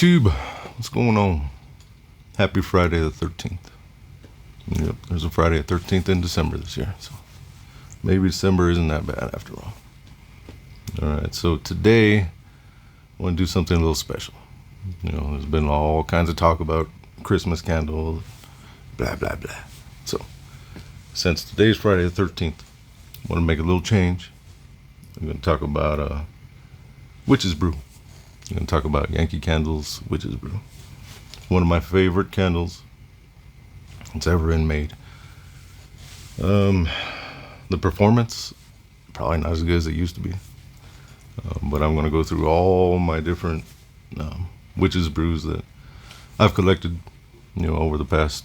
YouTube, what's going on? Happy Friday the 13th. Yep, there's a Friday the 13th in December this year, so maybe December isn't that bad after all. Alright, so today I want to do something a little special. You know, there's been all kinds of talk about Christmas candles, blah, blah, blah. So, since today's Friday the 13th, I want to make a little change. I'm going to talk about Witch's Brew. I'm going to talk about Yankee Candle's Witch's Brew. One of my favorite candles that's ever been made. The performance, probably not as good as it used to be. But I'm going to go through all my different Witch's Brews that I've collected, you know, over the past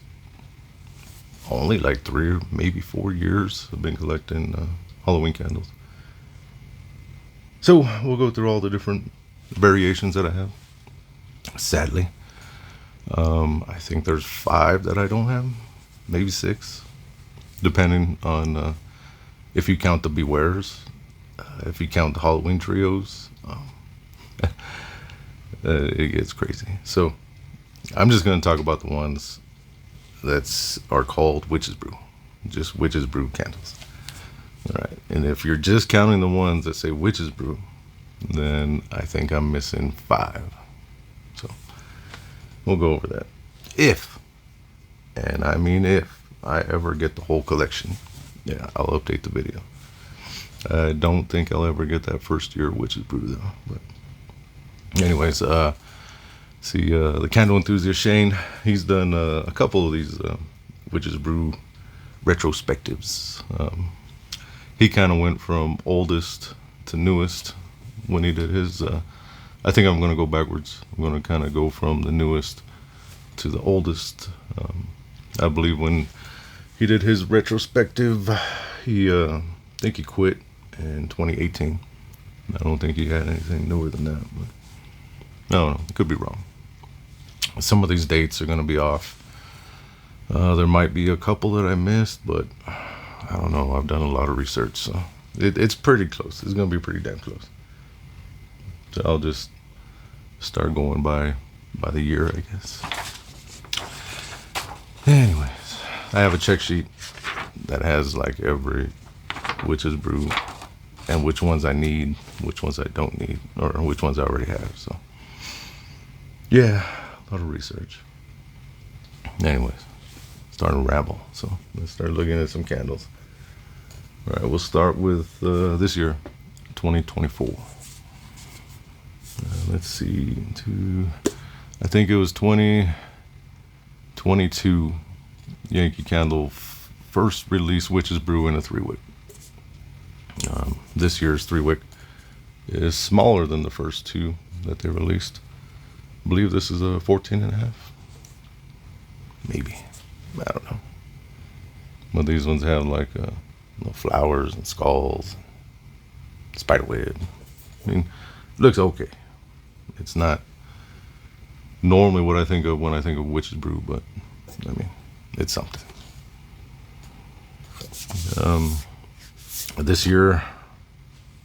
only like 3 or maybe 4 years. I've been collecting Halloween candles. So we'll go through all the different variations that I have. Sadly, I think there's 5 that I don't have, maybe 6, depending on if you count the Bewares, if you count the Halloween trios. It gets crazy. So I'm just going to talk about the ones that are called Witch's Brew, just Witch's Brew candles. All right, and if you're just counting the ones that say Witch's Brew, then I think I'm missing 5. So we'll go over that. If, and I mean if, I ever get the whole collection, yeah, I'll update the video. I don't think I'll ever get that first year Witch's Brew though. But anyways, see, the candle enthusiast Shane, he's done a couple of these Witch's Brew retrospectives. He kind of went from oldest to newest when he did his. I think I'm going to go backwards. I'm going to kind of go from the newest to the oldest. I believe when he did his retrospective, he I think he quit in 2018. I don't think he had anything newer than that, but I don't know. It could be wrong. Some of these dates are going to be off. There might be a couple that I missed, but I don't know. I've done a lot of research, so it's pretty close. It's going to be pretty damn close. So I'll just start going by the year, I guess. Anyways, I have a check sheet that has like every Witch's Brew and which ones I need, which ones I don't need, or which ones I already have. So yeah, a lot of research. Anyways, starting to ramble. So let's start looking at some candles. All right, we'll start with this year, 2024. Let's see, I think it was 2022 Yankee Candle first release Witch's Brew in a 3-wick. This year's 3-wick is smaller than the first 2 that they released. I believe this is a 14.5. Maybe, I don't know. But these ones have like flowers and skulls, and spiderweb. I mean, it looks okay. It's not normally what I think of when I think of Witch's Brew, but I mean, it's something. This year,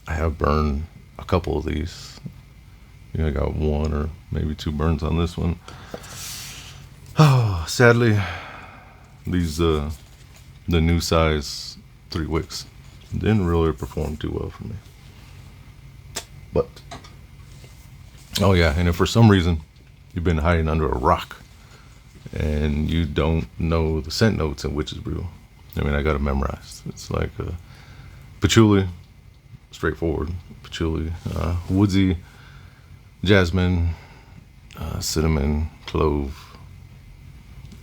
I have burned a couple of these. I got 1 or maybe 2 burns on this one. Oh, sadly, these the new size 3 wicks didn't really perform too well for me. But oh yeah, and if for some reason you've been hiding under a rock and you don't know the scent notes in Witch's Brew, I mean, I got it memorized. It's like patchouli, straightforward patchouli, woodsy, jasmine, cinnamon, clove,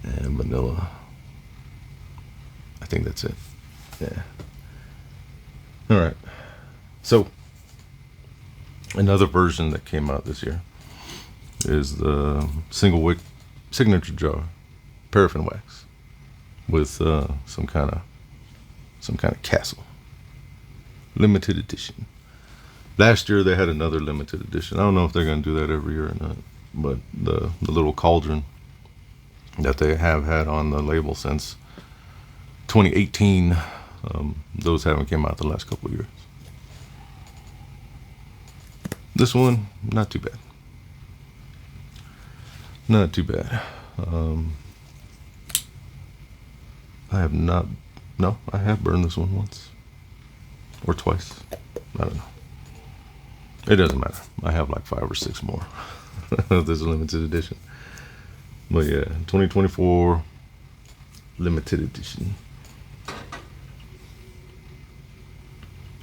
and vanilla. I think that's it. Yeah. All right. So another version that came out this year is the single wick signature jar paraffin wax with some kind of castle, limited edition. Last year they had another limited edition. I don't know if they're going to do that every year or not, but the little cauldron that they have had on the label since 2018, those haven't came out the last couple of years. This one, not too bad. Not too bad. I have not. No, I have burned this one once or twice. I don't know. It doesn't matter. I have like 5 or 6 more. This is a limited edition. But yeah, 2024 limited edition.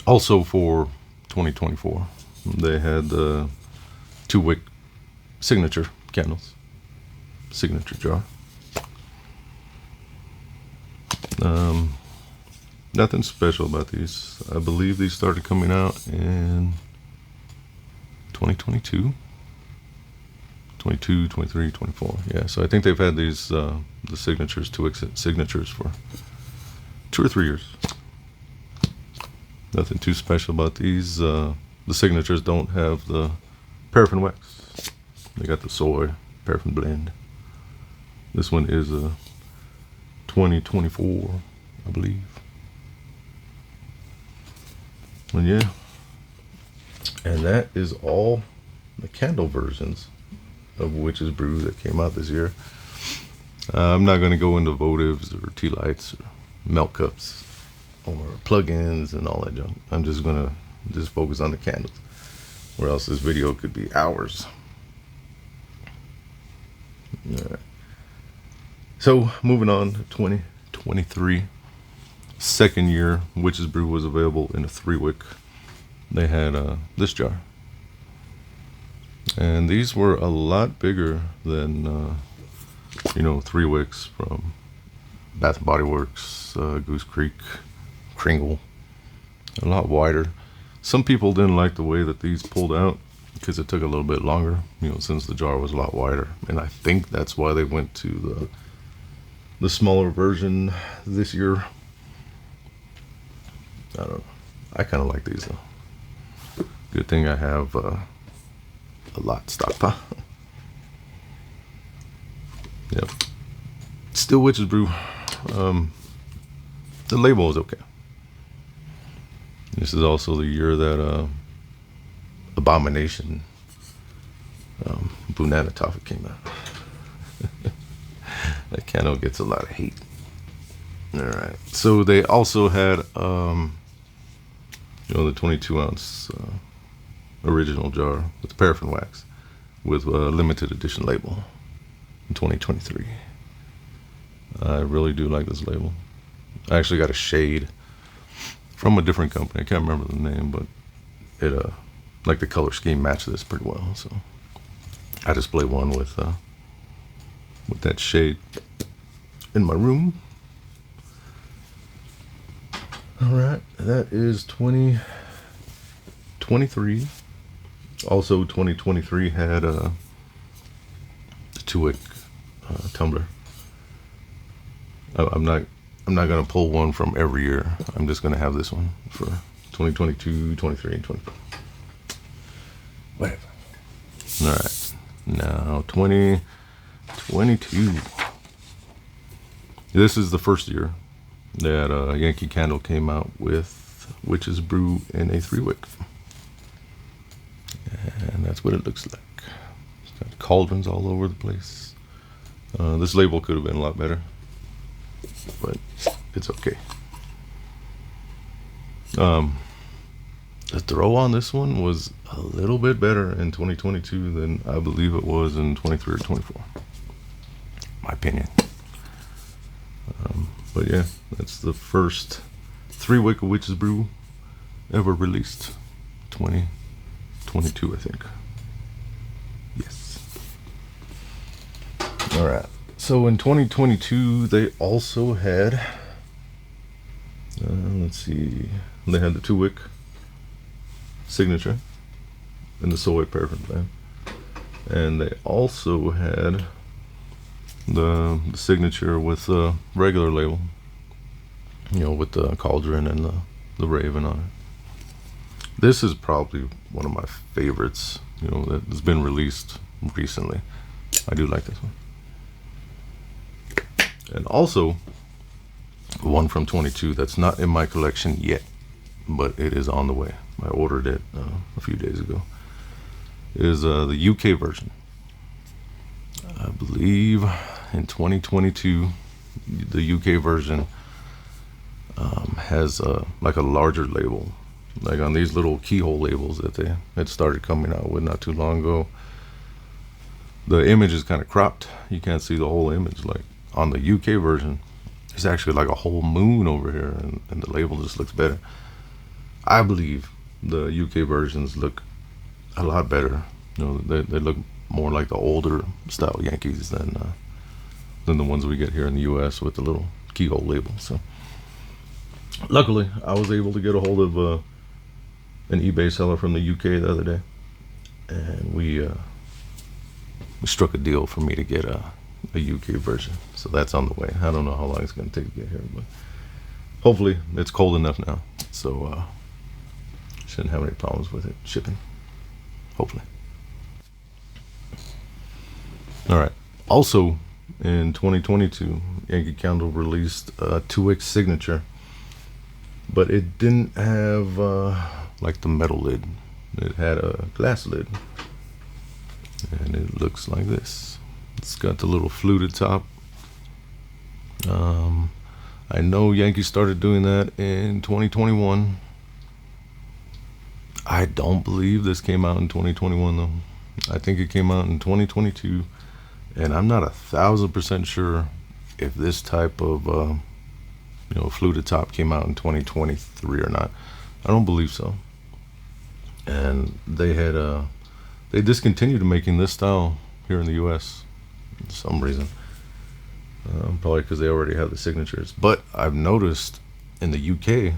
Also for 2024, they had the 2-wick signature candles, signature jar. Nothing special about these. I believe these started coming out in 2022, 22, 23, 24. Yeah, so I think they've had these, the signatures, 2-wick signatures for 2 or 3 years. Nothing too special about these. The signatures don't have the paraffin wax. They got the soy paraffin blend. This one is a 2024, I believe. And yeah, and that is all the candle versions of Witch's Brew that came out this year. I'm not going to go into votives or tea lights or melt cups or plugins and all that junk. I'm just going to focus on the candles, or else this video could be hours. All right. So moving on to 2023, second year, Witch's Brew was available in a 3-wick. They had this jar, and these were a lot bigger than 3 wicks from Bath and Body Works, Goose Creek, Kringle. A lot wider. Some people didn't like the way that these pulled out because it took a little bit longer, since the jar was a lot wider, and I think that's why they went to the smaller version this year. I don't know. I kind of like these though. Good thing I have a lot stockpile. Yep. Still Witch's Brew. The label is okay. This is also the year that Abomination Banana Toffee came out. That candle gets a lot of hate. Alright, so they also had the 22-ounce original jar with paraffin wax with a limited edition label in 2023. I really do like this label. I actually got a shade from a different company. I can't remember the name, but it like the color scheme matched this pretty well. So I display one with that shade in my room. All right, that is 2023. Also, 2023 had the 2-wick tumbler. I'm not gonna pull one from every year. I'm just gonna have this one for 2022, 23, and 24. Whatever. All right, now 2022. This is the first year that Yankee Candle came out with Witch's Brew in a 3-wick. And that's what it looks like. It's got cauldrons all over the place. This label could have been a lot better, but it's okay. The throw on this one was a little bit better in 2022 than I believe it was in 23 or 24. My opinion. But yeah, that's the first 3-wick of Witch's Brew ever released. 2022, I think. Yes. All right. So in 2022, they also had, let's see, they had the 2-wick signature and the soy paraffin blend, and they also had the signature with the regular label, with the cauldron and the raven on it. This is probably one of my favorites, that has been released recently. I do like this one. And also, one from 22 that's not in my collection yet, but it is on the way. I ordered it a few days ago. Is the UK version. I believe in 2022, the UK version has like a larger label, like on these little keyhole labels that they had started coming out with not too long ago. The image is kind of cropped. You can't see the whole image. Like on the UK version, it's actually like a whole moon over here, and the label just looks better. I believe the UK versions look a lot better. You know, they look more like the older style Yankees than the ones we get here in the US with the little keyhole label. So luckily, I was able to get a hold of an eBay seller from the UK the other day, and we struck a deal for me to get a UK version. So that's on the way. I don't know how long it's going to take to get here, but hopefully it's cold enough now, so shouldn't have any problems with it shipping. Hopefully. All right. Also, in 2022, Yankee Candle released a 2X signature, but it didn't have like the metal lid. It had a glass lid, and it looks like this. It's got the little fluted top. I know Yankee started doing that in 2021. I don't believe this came out in 2021 though. I think it came out in 2022, and I'm not 1,000% sure if this type of fluted top came out in 2023 or not. I don't believe so. And they discontinued making this style here in the U.S. for some reason. Probably because they already have the signatures. But I've noticed in the UK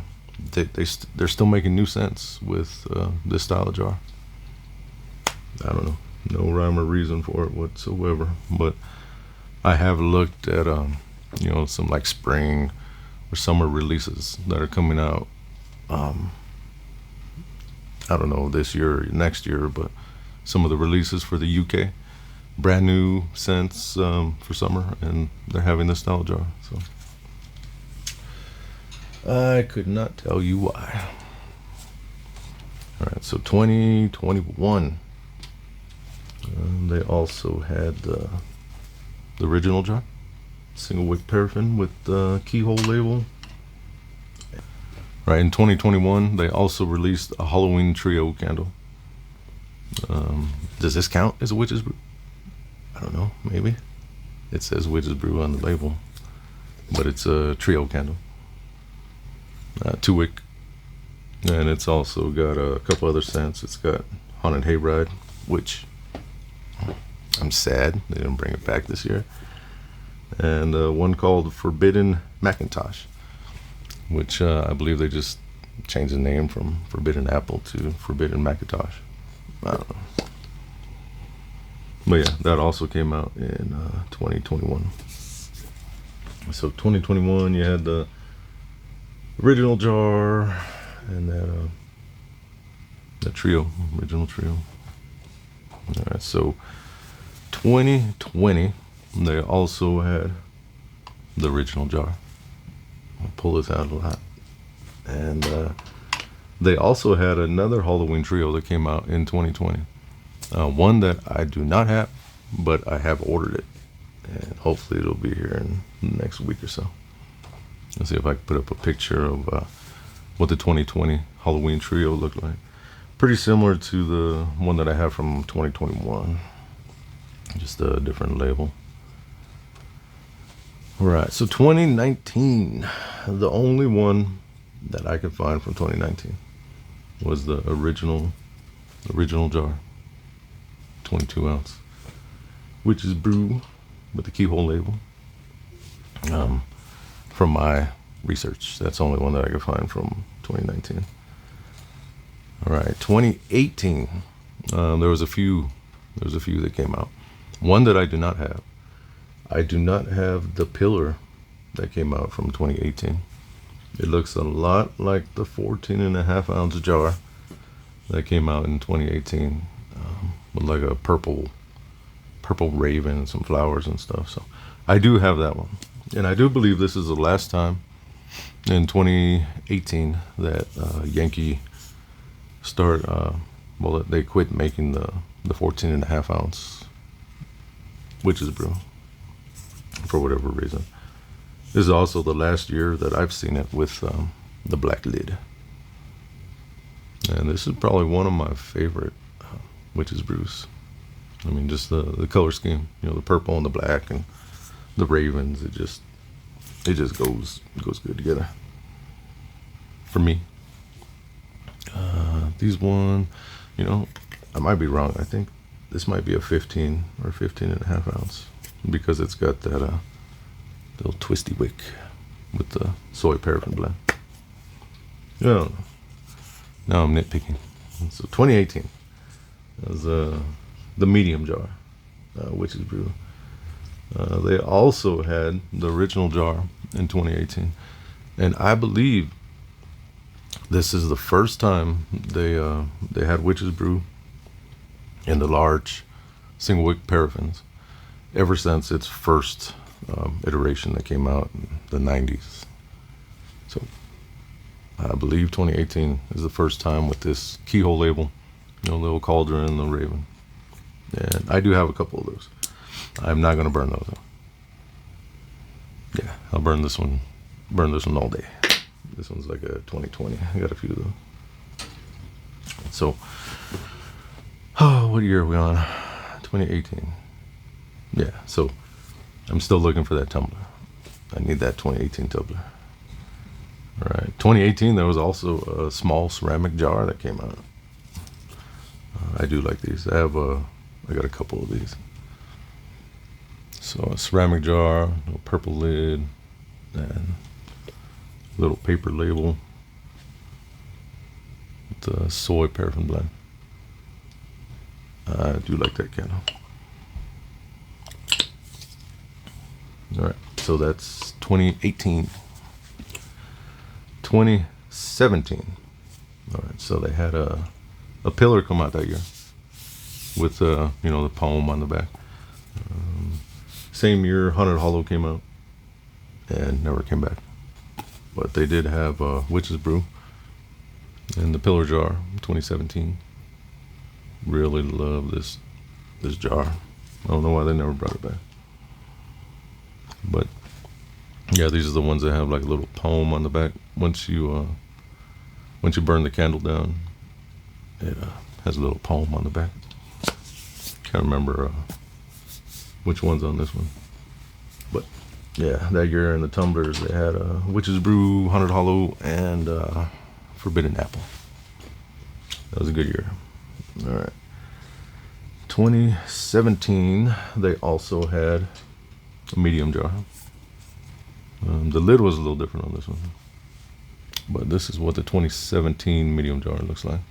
they're still making new scents with this style of jar. I don't know, no rhyme or reason for it whatsoever. But I have looked at some like spring or summer releases that are coming out. I don't know this year or next year, but some of the releases for the UK, brand new scents for summer, and they're having this style jar. So I could not tell you why. All right, so 2021, they also had the original jar, single wick paraffin with the keyhole label. Right, in 2021, they also released a Halloween trio candle. Does this count as a witch's brew? I don't know, maybe. It says witch's brew on the label, but it's a trio candle. 2-wick, and it's also got a couple other scents. It's got Haunted Hayride, which I'm sad they didn't bring it back this year, and one called Forbidden Macintosh, which I believe they just changed the name from Forbidden Apple to Forbidden Macintosh. I don't know. But yeah, that also came out in 2021. So 2021, you had the original jar and that original trio. All right, so 2020, they also had the original jar. I'll pull this out a lot. And they also had another Halloween trio that came out in 2020. One that I do not have, but I have ordered it. And hopefully it'll be here in the next week or so. Let's see if I can put up a picture of what the 2020 Halloween trio looked like. Pretty similar to the one that I have from 2021. Just a different label. All right, so 2019, the only one that I could find from 2019 was the original jar, 22 ounce, which is Brew with the keyhole label. From my research, that's the only one that I could find from 2019. All right, 2018, there was a few that came out. One that I do not have. I do not have the pillar that came out from 2018. It looks a lot like the 14.5 ounce jar that came out in 2018, with like a purple raven and some flowers and stuff. So I do have that one, and I do believe this is the last time in 2018 that Yankee they quit making the 14.5 ounce Witch's Brew for whatever reason. This is also the last year that I've seen it with the black lid. And this is probably one of my favorite Witch's Brews. I mean, just the color scheme, you know, the purple and the black and the ravens. It just goes good together for me. These one, you know, I might be wrong. I think this might be a 15 or 15 and a half ounce because it's got that little twisty wick with the soy paraffin blend. Yeah. Now I'm nitpicking. So 2018 was the medium jar, Witch's Brew. They also had the original jar in 2018, and I believe this is the first time they had Witch's Brew in the large single wick paraffins ever since its first iteration that came out in the 90s. So I believe 2018 is the first time with this keyhole label, you know, little cauldron and the raven. And I do have a couple of those. I'm not gonna burn those though. Yeah, I'll burn this one all day. This one's like a 2020. I got a few of those. So, what year are we on? 2018. Yeah, so I'm still looking for that tumbler. I need that 2018 tumbler. All right, 2018, there was also a small ceramic jar that came out. I do like these. I got a couple of these. So a ceramic jar, little purple lid, and little paper label with the soy paraffin blend. I do like that candle. All right, so that's 2018. 2017. All right, so they had a pillar come out that year with you know, the poem on the back. Same year, Haunted Hollow came out and never came back. But they did have Witch's Brew in the pillar jar, 2017. Really love this jar. I don't know why they never brought it back. But yeah, these are the ones that have like a little poem on the back. Once you burn the candle down, it has a little poem on the back. Can't remember which one's on this one. But yeah, that year in the tumblers they had Witch's Brew, Haunted Hollow, and Forbidden Apple. That was a good year. All right. 2017, they also had a medium jar. The lid was a little different on this one, but this is what the 2017 medium jar looks like.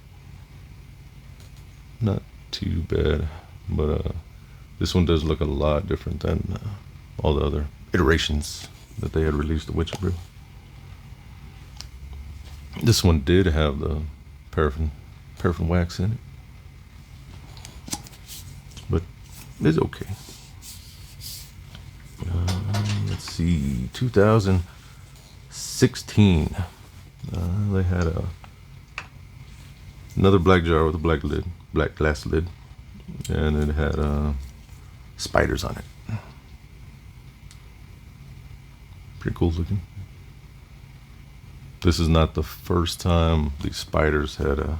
Not too bad, but this one does look a lot different than all the other iterations that they had released the Witch's Brew. This one did have the paraffin wax in it, but it's okay. Let's see, 2016. They had another black jar with a black glass lid, and it had spiders on it. Pretty cool looking. This is not the first time these spiders had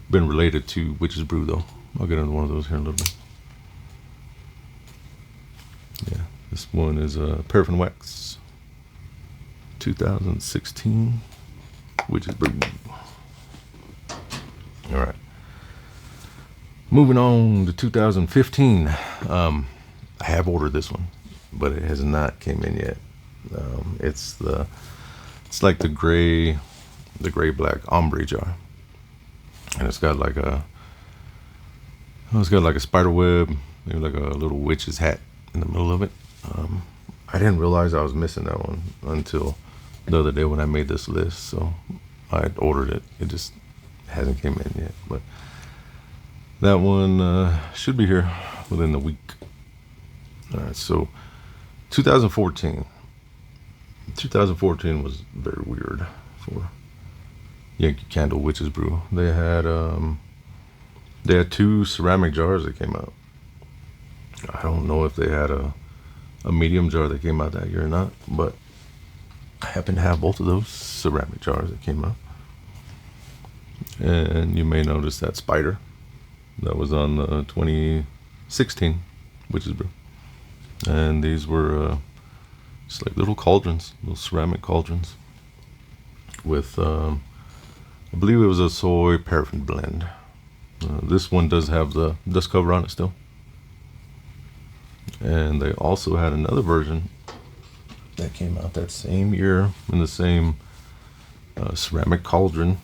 been related to Witch's Brew, though. I'll get into one of those here in a little bit. Yeah, this one is paraffin wax, 2016, Witch's Brew. All right. Moving on to 2015. I have ordered this one, but it has not came in yet. It's like the gray black ombre jar, and it's got like a spider web, maybe like a little witch's hat in the middle of it. I didn't realize I was missing that one until the other day when I made this list, so I ordered it. It just hasn't came in yet, but that one should be here within the week. All right, so 2014 was very weird for Yankee Candle Witch's Brew. They had two ceramic jars that came out, I don't know if they had a medium jar that came out that year or not, but I happen to have both of those ceramic jars that came out. And you may notice that spider that was on the 2016 Witch's Brew. And these were just like little cauldrons, little ceramic cauldrons with, I believe it was a soy paraffin blend. This one does have the dust cover on it still. And they also had another version that came out that same year in the same ceramic cauldron,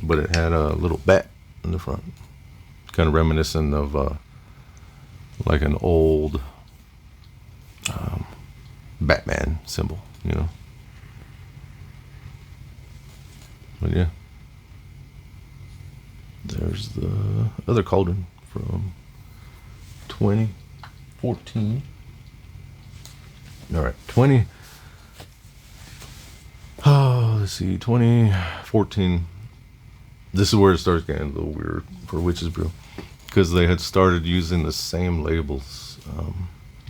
but it had a little bat in the front, kind of reminiscent of like an old Batman symbol, you know. But yeah, there's the other cauldron from 2014. All right, let's see, 2014. This is where it starts getting a little weird for Witch's Brew, because they had started using the same labels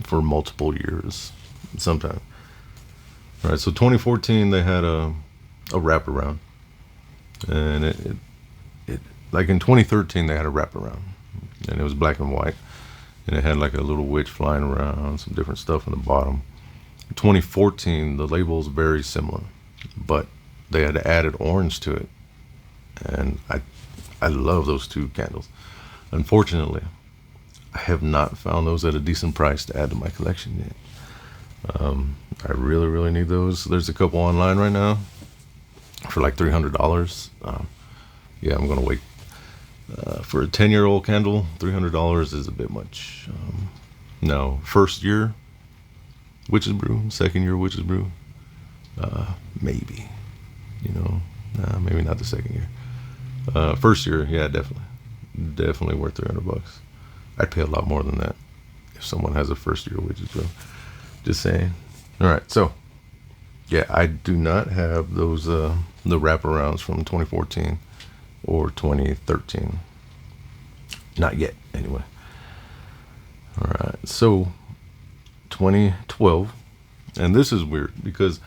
for multiple years sometime. All right, so 2014 they had a wraparound, and it like in 2013 they had a wraparound, and it was black and white, and it had like a little witch flying around, some different stuff in the bottom. In 2014 the label's very similar, but they had added orange to it, and I love those two candles. Unfortunately, I have not found those at a decent price to add to my collection yet. I really need those. There's a couple online right now for like $300. Yeah, I'm gonna wait. For a 10-year-old candle, $300 is a bit much. No, first year Witch's Brew, second year Witch's Brew, maybe. You know, maybe not the second year. First year, yeah, definitely worth $300. I'd pay a lot more than that if someone has a first year Witch's Brew. Just saying. All right, so yeah, I do not have those the wraparounds from 2014 or 2013. Not yet, anyway. All right, so 2012, and this is weird because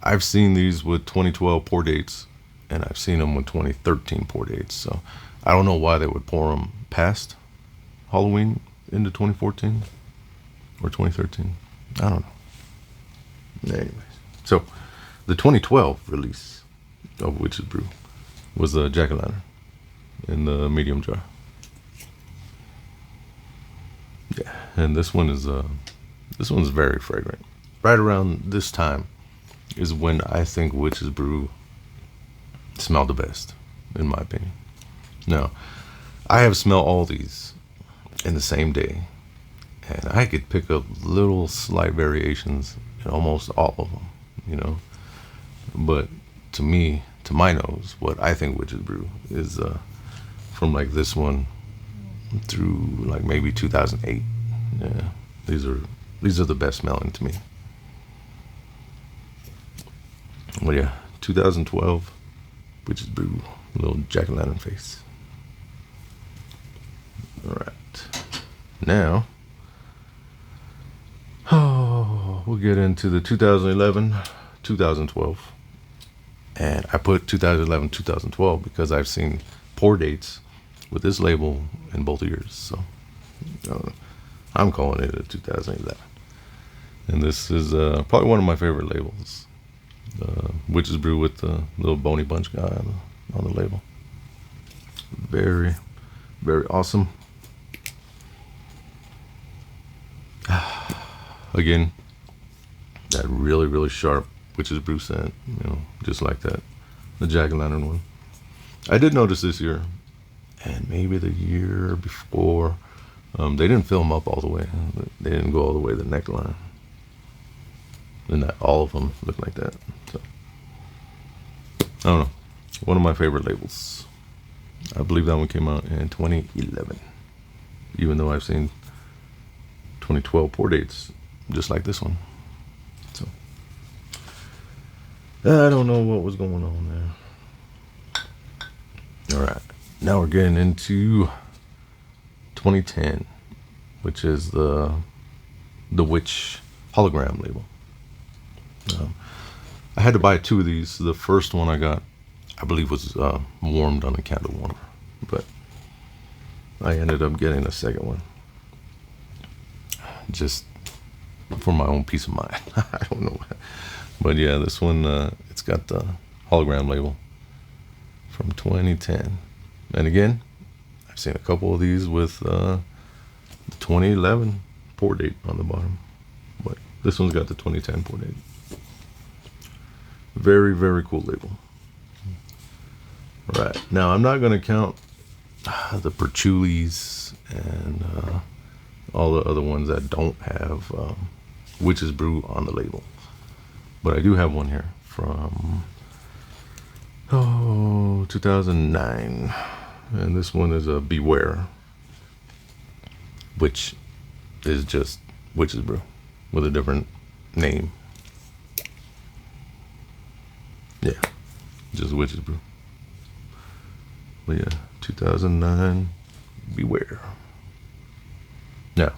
I've seen these with 2012 pour dates, and I've seen them with 2013 pour dates. So I don't know why they would pour them past Halloween into 2014 or 2013. I don't know. Anyways, so the 2012 release of Witch's Brew was the jack-o'-lantern in the medium jar. Yeah, and this one's very fragrant. Right around this time is when I think Witch's Brew smelled the best, in my opinion. Now, I have smelled all these in the same day, and I could pick up little slight variations in almost all of them, you know. But to me, to my nose, what I think Witch's Brew is from like this one through like maybe 2008. Yeah, these are the best smelling to me. Well, yeah, 2012 Witch's Brew, little jack-o'-lantern face. All right, now we'll get into the 2011, 2012. And I put 2011, 2012 because I've seen pour dates with this label in both years. So I'm calling it a 2011. And this is probably one of my favorite labels. Witch's Brew with the little bony bunch guy on the label. Very, very awesome. Again, that really sharp Witch's Brew scent, you know, just like that, the jack-o'-lantern one. I did notice this year, and maybe the year before, they didn't fill them up all the way. They didn't go all the way to the neckline. And not all of them look like that. So, I don't know. One of my favorite labels. I believe that one came out in 2011. Even though I've seen 2012 pour dates just like this one. So I don't know what was going on there. All right, now we're getting into 2010 which is the witch hologram label. I had to buy 2 of these. The first one I got, I believe, was warmed on a candle warmer, but I ended up getting a second one just for my own peace of mind. I don't know, but yeah, this one it's got the hologram label from 2010, and again, I've seen a couple of these with the 2011 pour date on the bottom, but this one's got the 2010 pour date. Very, very cool label. Right, now I'm not going to count the patchoulis and all the other ones that don't have Witch's Brew on the label, but I do have one here from 2009, and this one is a Beware, which is just Witch's Brew with a different name. Yeah, just Witch's Brew. But yeah, 2009 Beware. Now,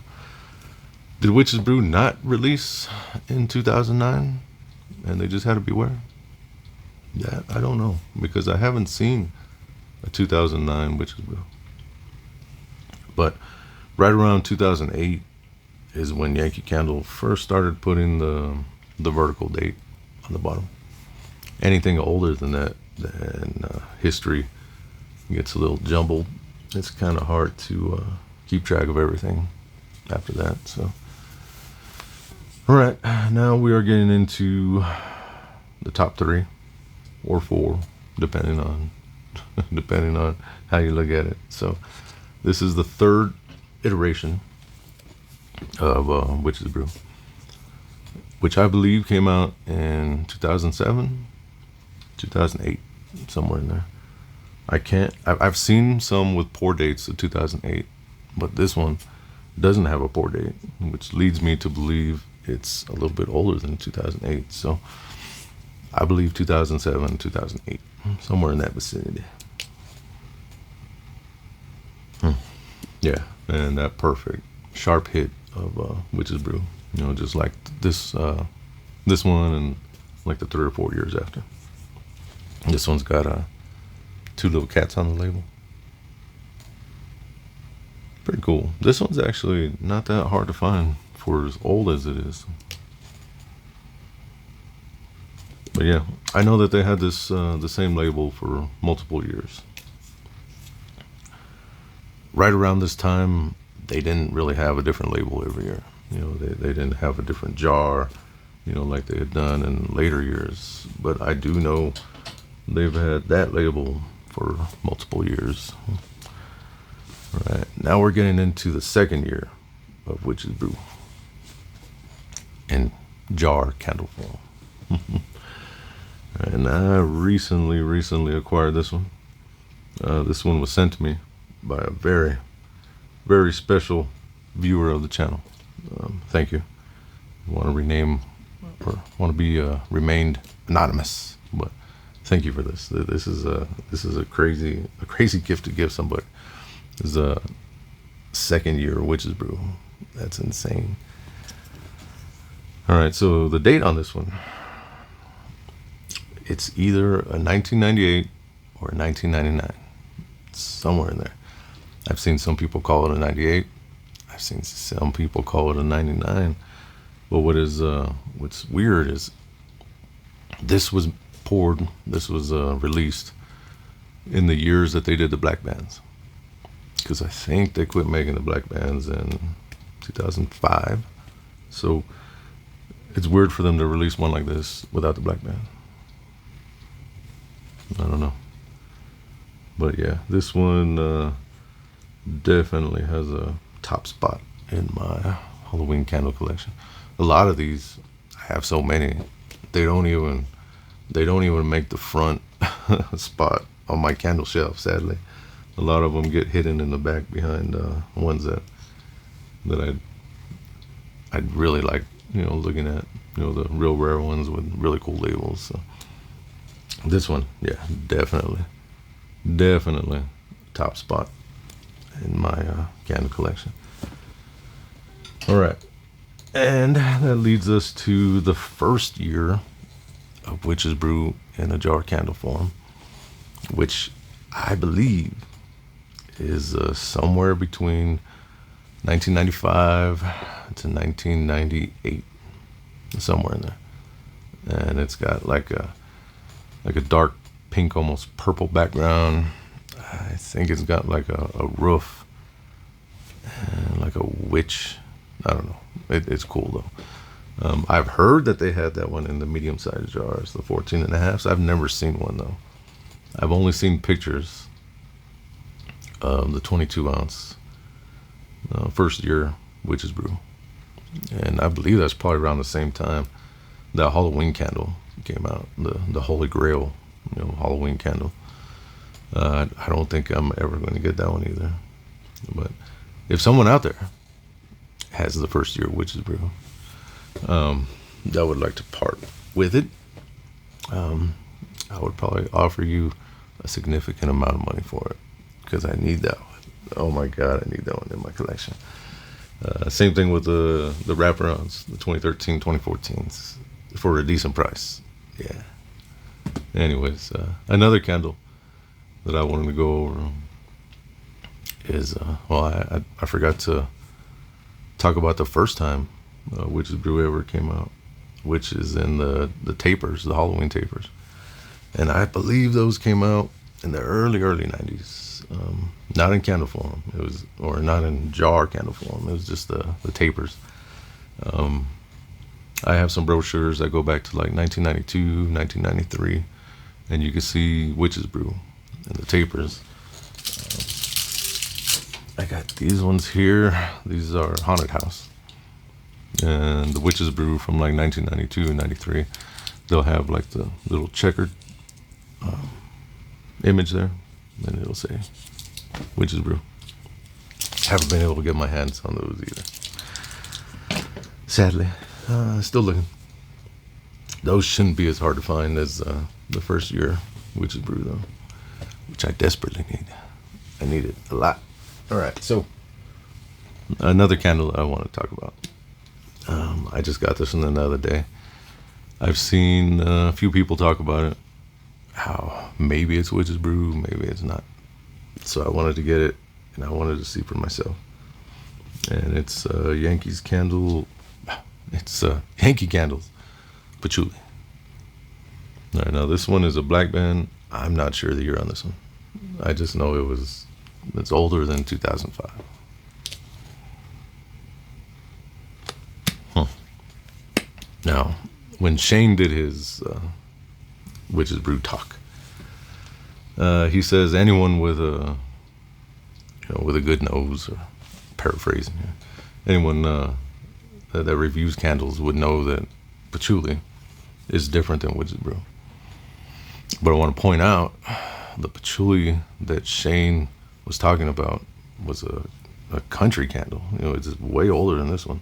did Witch's Brew not release in 2009 and they just had a Beware? That I don't know, because I haven't seen a 2009 Witch's Brew. But right around 2008 is when Yankee Candle first started putting the vertical date on the bottom. Anything older than that, then history gets a little jumbled. It's kind of hard to keep track of everything after that. So, all right, now we are getting into the top 3 or 4, depending on how you look at it. So, this is the 3rd iteration of Witch's Brew, which I believe came out in 2007, 2008, somewhere in there. I've seen some with pour dates of 2008, but this one doesn't have a pour date, which leads me to believe it's a little bit older than 2008. So I believe 2007, 2008, somewhere in that vicinity. Yeah, and that perfect sharp hit of Witch's Brew, just like this one and like the 3 or 4 years after. This one's got 2 little cats on the label. Pretty cool. This one's actually not that hard to find for as old as it is. But yeah, I know that they had this the same label for multiple years. Right around this time, they didn't really have a different label every year. They didn't have a different jar, like they had done in later years. But I do know they've had that label for multiple years. All right, now we're getting into the 2nd year of Witch's Brew in jar candle form. And I recently acquired this one. This one was sent to me by a very, very special viewer of the channel. Thank you. I want to rename or want to be remained anonymous, but thank you for this. This is a crazy gift to give somebody. This is a 2nd year Witch's Brew. That's insane. All right, so the date on this one, it's either a 1998 or a 1999. It's somewhere in there. I've seen some people call it a 98. I've seen some people call it a 99. But what's weird is this was released in the years that they did the black bands, because I think they quit making the black bands in 2005. So it's weird for them to release one like this without the black band. I don't know. But yeah, this one definitely has a top spot in my Halloween candle collection. A lot of these, I have so many, they don't even make the front spot on my candle shelf, sadly. A lot of them get hidden in the back behind ones that I'd really like, looking at, the real rare ones with really cool labels. So this one, yeah, definitely top spot in my candle collection. All right. And that leads us to the first year of Witch's Brew in a jar candle form, which I believe is somewhere between 1995 to 1998, somewhere in there. And it's got like a dark pink, almost purple background. I think it's got like a roof and like a witch. I don't know. It's cool though. I've heard that they had that one in the medium-sized jars, the 14.5s. I've never seen one though. I've only seen pictures of the 22-ounce first year Witch's Brew, and I believe that's probably around the same time that Halloween candle came out, the Holy Grail, Halloween candle. I don't think I'm ever going to get that one either. But if someone out there has the first year Witch's Brew, that would like to part with it, I would probably offer you a significant amount of money for it, because I need that one. Oh my God, I need that one in my collection. Same thing with the wraparounds, the 2013, 2014s, for a decent price. Yeah. Anyways, another candle that I wanted to go over is, I forgot to talk about the first time Witch's Brew ever came out, which is in the tapers, the Halloween tapers. And I believe those came out in the early 90s. Not in candle form. It was, or not in jar candle form. It was just the tapers. I have some brochures that go back to like 1992, 1993, and you can see Witch's Brew and the tapers. I got these ones here. These are Haunted House, and the Witch's Brew from like 1992 and 93. They'll have like the little checkered image there, and it'll say Witch's Brew. Haven't been able to get my hands on those either, sadly. Still looking. Those shouldn't be as hard to find as the first year Witch's Brew though, which I desperately need. I need it a lot. All right, so another candle I want to talk about. I just got this one the other day. I've seen a few people talk about it, how maybe it's Witch's Brew, maybe it's not. So I wanted to get it, and I wanted to see for myself. And it's Yankee's candle. It's Yankee Candles Patchouli. All right, now this one is a black band. I'm not sure the year on this one. I just know it's older than 2005. Now, when Shane did his Witch's Brew talk, he says anyone with a good nose, or paraphrasing here, anyone that reviews candles would know that patchouli is different than Witch's Brew. But I want to point out the patchouli that Shane was talking about was a country candle. It's way older than this one.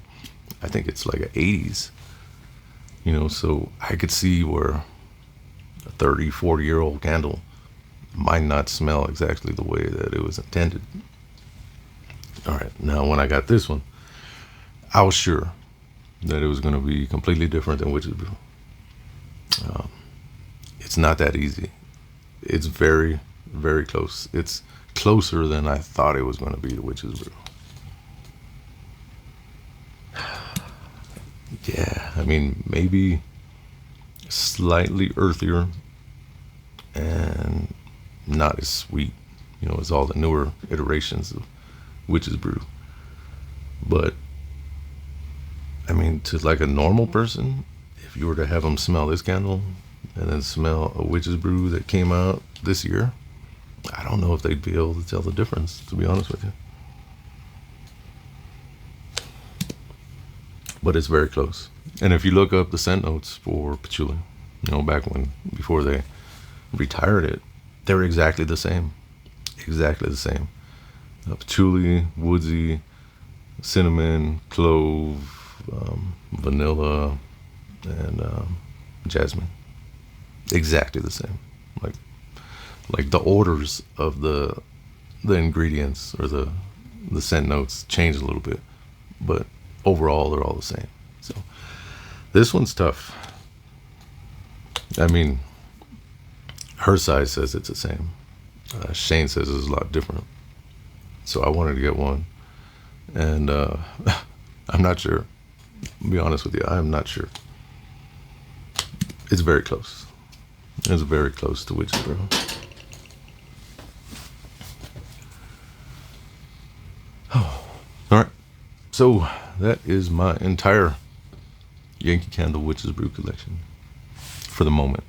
I think it's like an 80s. So I could see where a 30, 40-year-old candle might not smell exactly the way that it was intended. All right, now when I got this one, I was sure that it was going to be completely different than Witch's Brew. It's not that easy. It's very, very close. It's closer than I thought it was going to be to Witch's Brew. Yeah, I mean, maybe slightly earthier and not as sweet, as all the newer iterations of Witch's Brew. But I mean, to like a normal person, if you were to have them smell this candle and then smell a Witch's Brew that came out this year, I don't know if they'd be able to tell the difference, to be honest with you. But it's very close. And if you look up the scent notes for patchouli, before they retired it, they're exactly the same. Exactly the same. Patchouli, woodsy, cinnamon, clove, vanilla, and jasmine. Exactly the same. Like the orders of the ingredients or the scent notes change a little bit, but overall they're all the same. So this one's tough. I mean, her side says it's the same. Shane says it's a lot different. So I wanted to get one, and I'm not sure. I'll be honest with you, I'm not sure. It's very close. It's very close to Witch's Brew. Oh, all right. So that is my entire Yankee Candle Witch's Brew collection for the moment.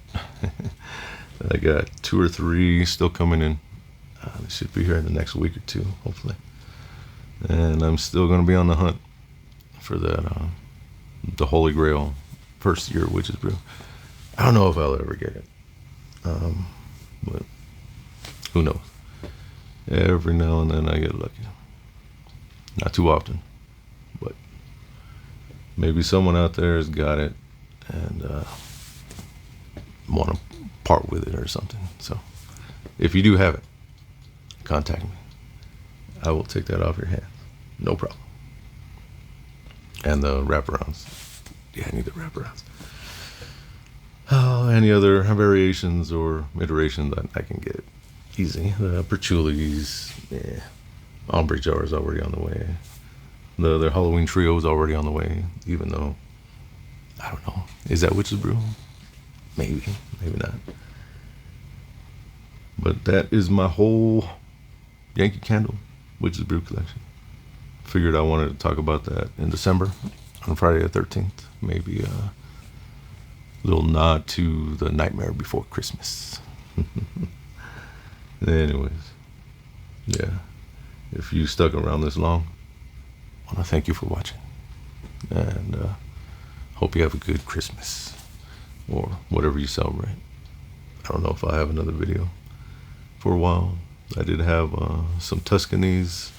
I got 2 or 3 still coming in. They should be here in the next week or 2, hopefully. And I'm still going to be on the hunt for that, the Holy Grail first year Witch's Brew. I don't know if I'll ever get it, but who knows? Every now and then I get lucky. Not too often, but maybe someone out there has got it and want to part with it or something. So if you do have it, contact me. I will take that off your hands. No problem. And the wraparounds. Yeah, I need the wraparounds. Any other variations or iterations that I can get easy. The Perchulis, yeah. Ombre Jar is already on the way. The Halloween Trio is already on the way, even though, I don't know. Is that Witch's Brew? Maybe, maybe not. But that is my whole Yankee Candle Witch's Brew collection. Figured I wanted to talk about that in December on Friday the 13th. Maybe a little nod to the Nightmare Before Christmas. Anyways, yeah. If you stuck around this long, I want to thank you for watching. And hope you have a good Christmas or whatever you celebrate. I don't know if I'll have another video for a while. I did have some Tuscanies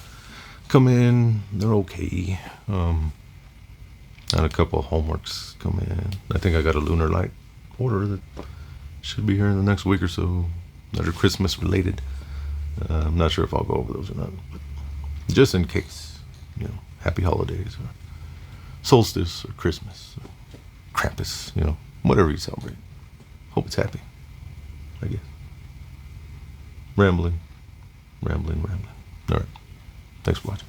come in. They're okay. And a couple of homeworks come in. I think I got a Lunar Light order that should be here in the next week or so that are Christmas related. I'm not sure if I'll go over those or not, but just in case, you know, happy holidays or solstice or Christmas or Krampus, you know, whatever you celebrate. Hope it's happy, I guess. Rambling. All right. Thanks for watching.